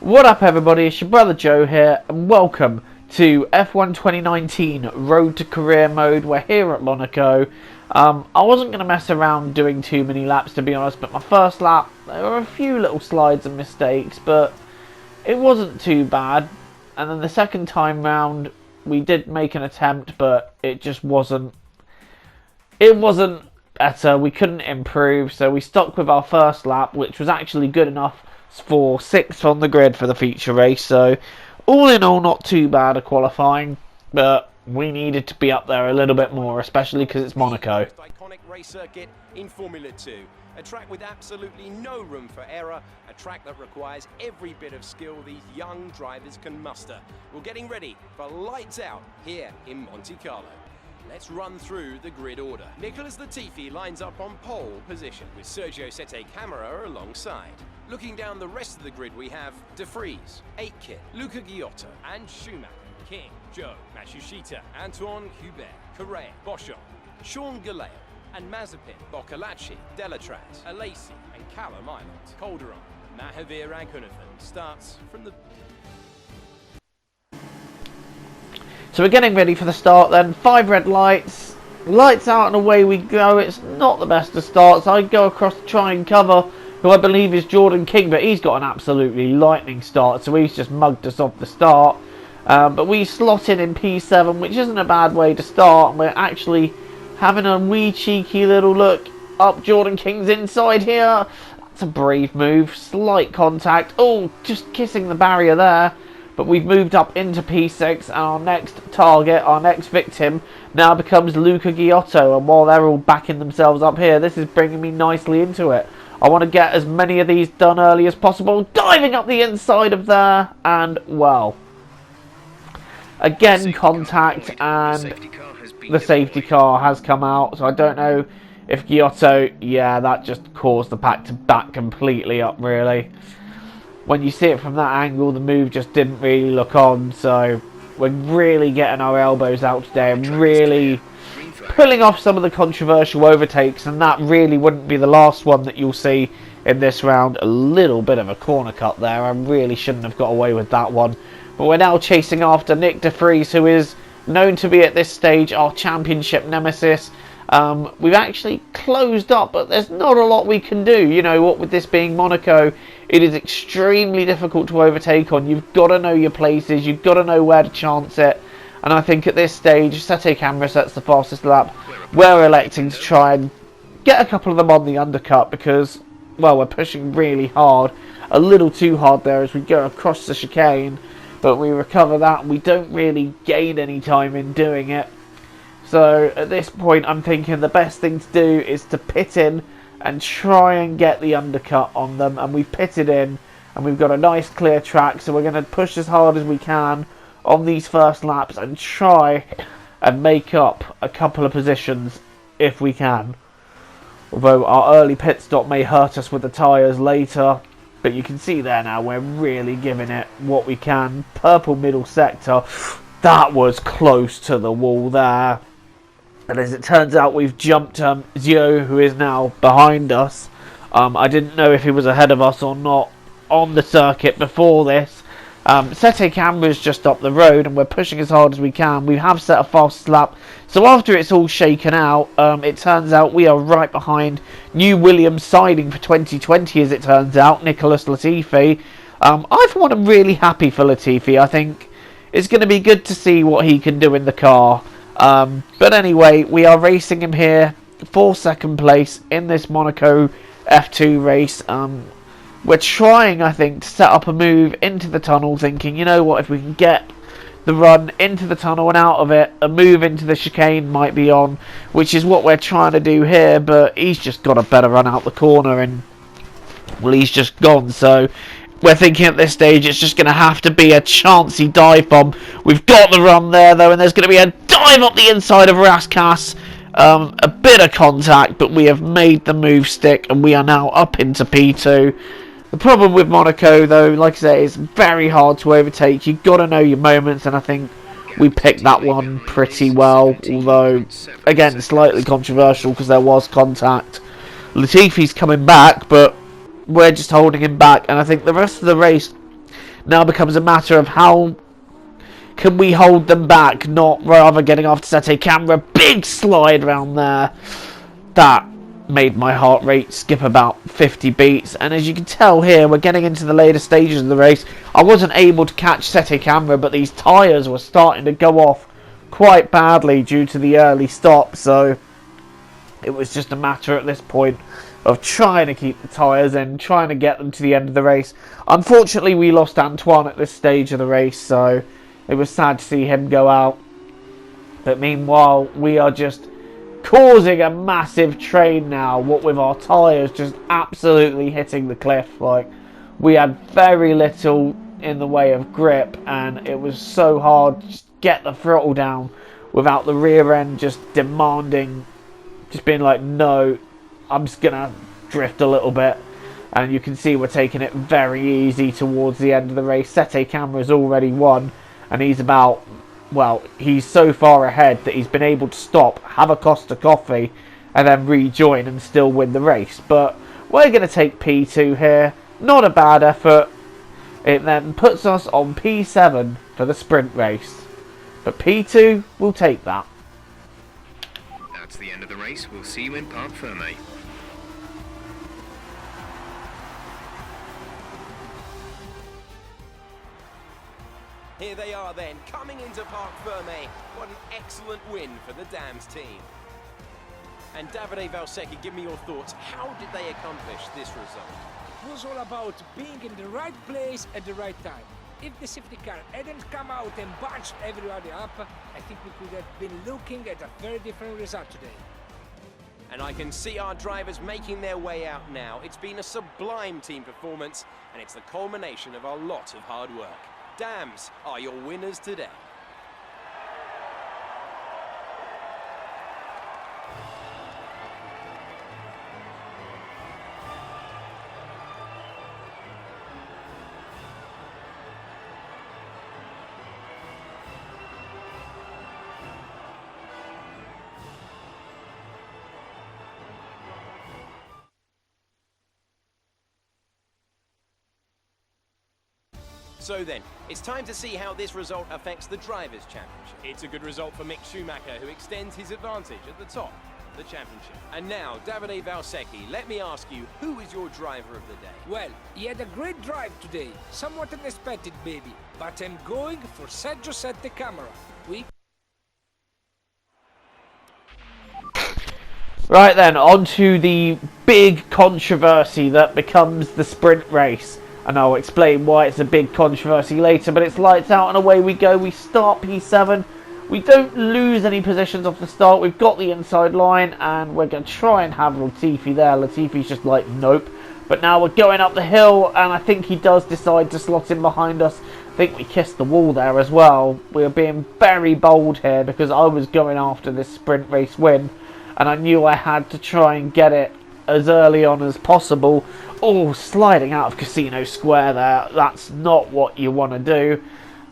What up everybody, it's your brother Joe here and welcome to F1 2019 Road to Career Mode. We're here at Monaco. I wasn't going to mess around doing too many laps to be honest, but my first lap there were a few little slides and mistakes, but it wasn't too bad. And then the second time round we did make an attempt, but it just wasn't better. We couldn't improve, so we stuck with our first lap, which was actually good enough for 6th on the grid for the feature race. So all in all, not too bad a qualifying, but we needed to be up there a little bit more, especially because it's Monaco. Iconic race circuit in Formula 2. A track with absolutely no room for error, a track that requires every bit of skill these young drivers can muster. We're getting ready for lights out here in Monte Carlo. Let's run through the grid order. Nicholas Latifi lines up on pole position with Sergio Sette Camara alongside. Looking down the rest of the grid, we have De Vries, Aitken, Luca Giotto, and Schumacher, King, Joe, Matsushita, Antoine Hubert, Correa, Boschon, Sean Galeo, and Mazepin, Boccolacci, Delatraz, Alesi, and Callum Island. Calderon, Mahavir Raghunathan starts from the... So we're getting ready for the start then. 5 red lights. Lights out and away we go. It's not the best of starts. I go across to try and cover who I believe is Jordan King, but he's got an absolutely lightning start, so he's just mugged us off the start. But we slot in P7, which isn't a bad way to start, and we're actually having a wee cheeky little look up Jordan King's inside here. That's a brave move. Slight contact. Oh, just kissing the barrier there. But we've moved up into P6, and our next target, our next victim, now becomes Luca Giotto. And while they're all backing themselves up here, this is bringing me nicely into it. I want to get as many of these done early as possible. Diving up the inside of there, and well, again contact, and the safety car has come out. So I don't know if Giotto, yeah, that just caused the pack to back completely up really. When you see it from that angle, the move just didn't really look on, so we're really getting our elbows out today and really pulling off some of the controversial overtakes, and that really wouldn't be the last one that you'll see in this round. A little bit of a corner cut there. I really shouldn't have got away with that one. But we're now chasing after Nick De Vries, who is known to be at this stage our championship nemesis. We've actually closed up, but there's not a lot we can do. You know what, with this being Monaco, it is extremely difficult to overtake on. You've got to know your places, you've got to know where to chance it. And I think at this stage, Sette Camara sets the fastest lap. We're electing to try and get a couple of them on the undercut because, well, we're pushing really hard. A little too hard there as we go across the chicane. But we recover that and we don't really gain any time in doing it. So at this point, I'm thinking the best thing to do is to pit in and try and get the undercut on them. And we've pitted in and we've got a nice clear track. So we're going to push as hard as we can on these first laps and try and make up a couple of positions if we can. Although our early pit stop may hurt us with the tyres later. But you can see there now we're really giving it what we can. Purple middle sector. That was close to the wall there. And as it turns out, we've jumped Zio, who is now behind us. I didn't know if he was ahead of us or not on the circuit before this. Sette Camara is just up the road and we're pushing as hard as we can. We have set a fast lap. So after it's all shaken out, it turns out we are right behind new Williams siding for 2020, as it turns out, Nicholas Latifi. I for one am really happy for Latifi. I think it's going to be good to see what he can do in the car. But anyway, we are racing him here for second place in this Monaco F2 race. We're trying, I think, to set up a move into the tunnel, thinking, you know what, if we can get the run into the tunnel and out of it, a move into the chicane might be on, which is what we're trying to do here, but he's just got a better run out the corner, and, well, he's just gone, so we're thinking at this stage it's just going to have to be a chancy dive bomb. We've got the run there, though, and there's going to be a dive up the inside of Raskas. A bit of contact, but we have made the move stick, and we are now up into P2. The problem with Monaco, though, like I say, is very hard to overtake. You've got to know your moments, and I think we picked that one pretty well. Although, again, slightly controversial because there was contact. Latifi's coming back, but we're just holding him back. And I think the rest of the race Now becomes a matter of how can we hold them back, not rather getting after Sete Camera. Big slide around there. That made my heart rate skip about 50 beats. And as you can tell here, we're getting into the later stages of the race. I wasn't able to catch Sete Camera, but these tyres were starting to go off quite badly due to the early stop. So it was just a matter at this point of trying to keep the tyres in, trying to get them to the end of the race. Unfortunately, we lost Antoine at this stage of the race, so it was sad to see him go out. But meanwhile, we are just causing a massive train now, what with our tyres just absolutely hitting the cliff. Like, we had very little in the way of grip, and it was so hard to just get the throttle down without the rear end just demanding, just being like, no, I'm just gonna drift a little bit. And you can see we're taking it very easy towards the end of the race. Sete Camera's already won, and he's about, well, he's so far ahead that he's been able to stop, have a Costa coffee, and then rejoin and still win the race. But we're going to take P2 here. Not a bad effort. It then puts us on P7 for the sprint race. But P2 will take that. That's the end of the race. We'll see you in Parc Ferme. Here they are then, coming into Parc Ferme. What an excellent win for the Dams team. And Davide Valsecchi, give me your thoughts. How did they accomplish this result? It was all about being in the right place at the right time. If the safety car hadn't come out and bunched everybody up, I think we could have been looking at a very different result today. And I can see our drivers making their way out now. It's been a sublime team performance, and it's the culmination of a lot of hard work. Dams are your winners today. So then, it's time to see how this result affects the Drivers' Championship. It's a good result for Mick Schumacher, who extends his advantage at the top of the championship. And now, Davide Valsecchi, let me ask you, who is your driver of the day? Well, he had a great drive today. Somewhat unexpected, maybe. But I'm going for Sergio Sette Camera. Right then, on to the big controversy that becomes the sprint race. And I'll explain why it's a big controversy later, but it's lights out and away we go. We start P7. We don't lose any positions off the start. We've got the inside line, and we're going to try and have Latifi there. Latifi's just like, nope. But now we're going up the hill, and I think he does decide to slot in behind us. I think we kissed the wall there as well. We're being very bold here because I was going after this sprint race win, and I knew I had to try and get it as early on as possible. Oh, sliding out of Casino Square there. That's not what you want to do.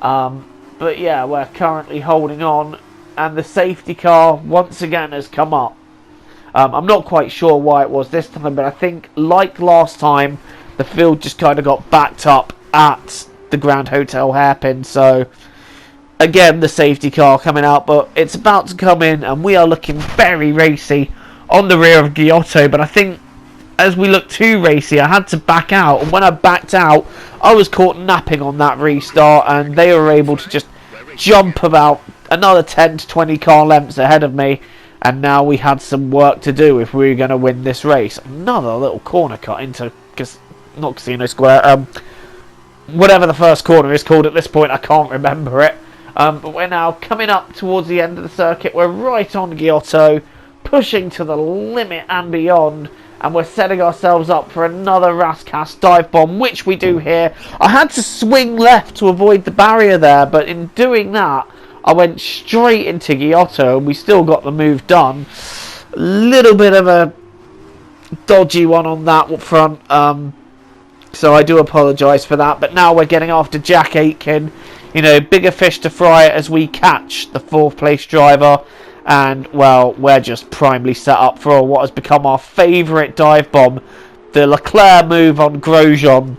But yeah, we're currently holding on. And the safety car once again has come up. I'm not quite sure why it was this time, but I think, like last time, the field just kind of got backed up at the Grand Hotel hairpin. So, again, the safety car coming out. But it's about to come in, and we are looking very racy on the rear of Giotto. But I think, as we look too racy, I had to back out, and when I backed out, I was caught napping on that restart, and they were able to just jump about another 10 to 20 car lengths ahead of me, and now we had some work to do if we were going to win this race. Another little corner cut into, not Casino Square, whatever the first corner is called at this point, I can't remember it. But we're now coming up towards the end of the circuit. We're right on Giotto, pushing to the limit and beyond. And we're setting ourselves up for another Rascas dive bomb, which we do here. I had to swing left to avoid the barrier there, but in doing that, I went straight into Giotto, and we still got the move done. A little bit of a dodgy one on that front, so I do apologise for that. But now we're getting after Jack Aitken. You know, bigger fish to fry as we catch the 4th place driver. And, well, we're just primarily set up for what has become our favourite dive bomb. The Leclerc move on Grosjean.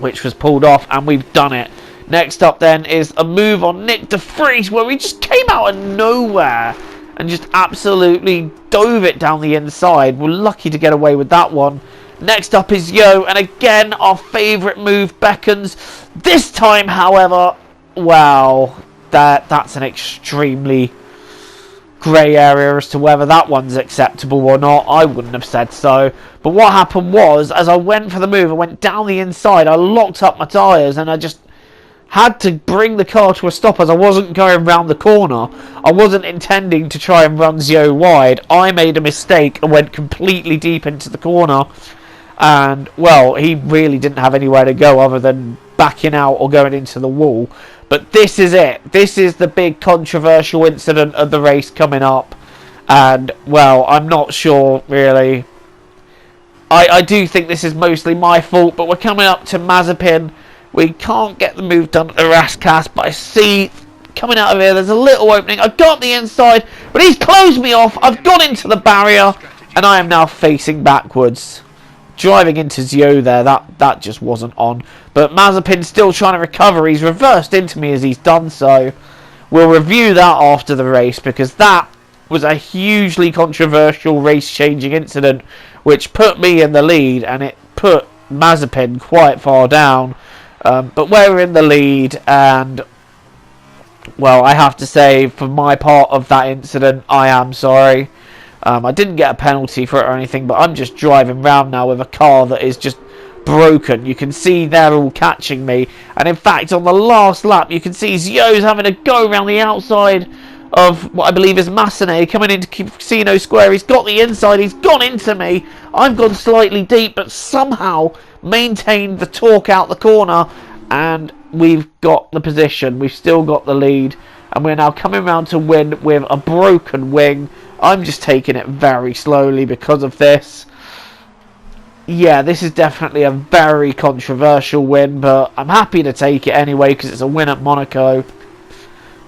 which was pulled off, and we've done it. Next up then is a move on Nick de Vries, where we just came out of nowhere and just absolutely dove it down the inside. We're lucky to get away with that one. Next up is Yo, and again our favourite move beckons. This time, however, well, that's an extremely grey area as to whether that one's acceptable or not. I wouldn't have said so. But what happened was, as I went for the move, I went down the inside, I locked up my tyres, and I just had to bring the car to a stop as I wasn't going round the corner. I wasn't intending to try and run Zio wide. I made a mistake and went completely deep into the corner. And, well, he really didn't have anywhere to go other than backing out or going into the wall. But this is it. This is the big controversial incident of the race coming up. And, well, I'm not sure, really. I do think this is mostly my fault, but we're coming up to Mazepin. We can't get the move done at the Rascas, but I see coming out of here, there's a little opening. I got the inside, but he's closed me off. I've gone into the barrier, and I am now facing backwards. Driving into Zio there, that just wasn't on. But Mazepin's still trying to recover. He's reversed into me as he's done so. We'll review that after the race, because that was a hugely controversial race-changing incident, which put me in the lead, and it put Mazepin quite far down. But we're in the lead, and, well, I have to say, for my part of that incident, I am sorry. I didn't get a penalty for it or anything, but I'm just driving round now with a car that is just broken. You can see they're all catching me, and in fact, on the last lap, you can see Zio's having to go around the outside of what I believe is Massenet, coming into Casino Square. He's got the inside, he's gone into me. I've gone slightly deep, but somehow maintained the torque out the corner, and we've got the position. We've still got the lead, and we're now coming round to win with a broken wing. I'm just taking it very slowly because of this. Yeah, this is definitely a very controversial win, but I'm happy to take it anyway because it's a win at Monaco.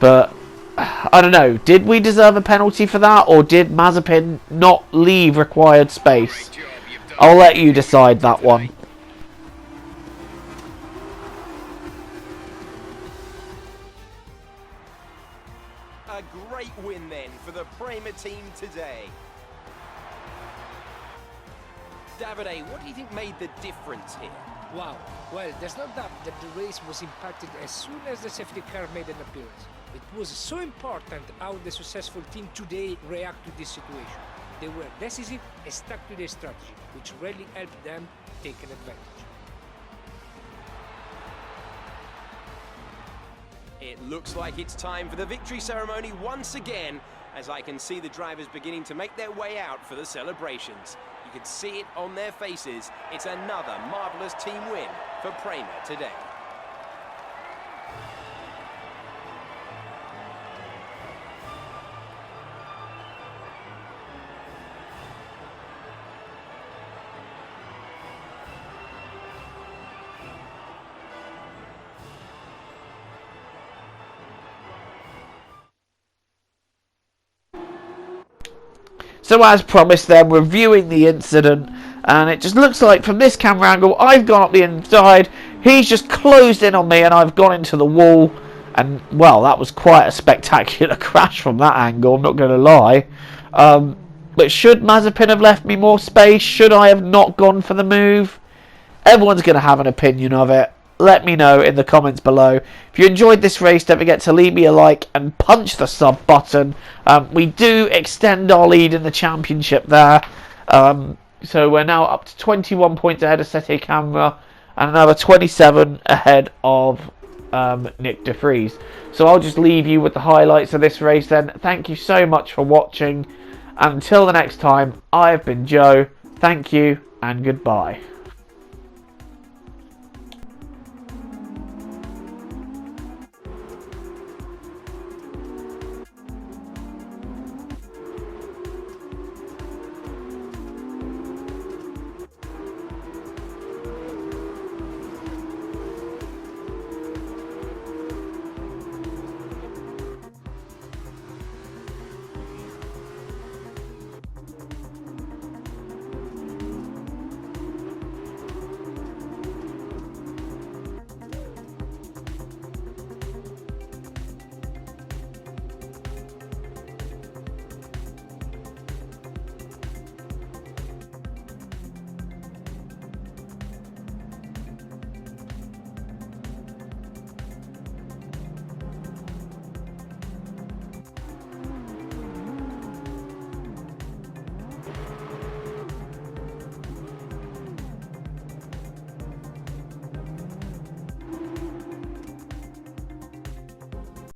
But I don't know, did we deserve a penalty for that, or did Mazepin not leave required space? I'll let you decide that one. A great win then for the Prema team today. Davide, what do you think made the difference here? Wow. Well, there's no doubt that the race was impacted as soon as the safety car made an appearance. It was so important how the successful team today reacted to this situation. They were decisive and stuck to their strategy, which really helped them take an advantage. It looks like it's time for the victory ceremony once again, as I can see the drivers beginning to make their way out for the celebrations. You can see it on their faces. It's another marvellous team win for Prema today. So as promised then, we're reviewing the incident, and it just looks like from this camera angle, I've gone up the inside, he's just closed in on me, and I've gone into the wall, and, well, that was quite a spectacular crash from that angle, I'm not going to lie. But should Mazepin have left me more space? Should I have not gone for the move? Everyone's going to have an opinion of it. Let me know in the comments below. If you enjoyed this race, don't forget to leave me a like and punch the sub button. We do extend our lead in the championship there. So we're now up to 21 points ahead of Sete Camera and another 27 ahead of Nick de Vries. So I'll just leave you with the highlights of this race then. Thank you so much for watching. And until the next time, I've been Joe. Thank you and goodbye.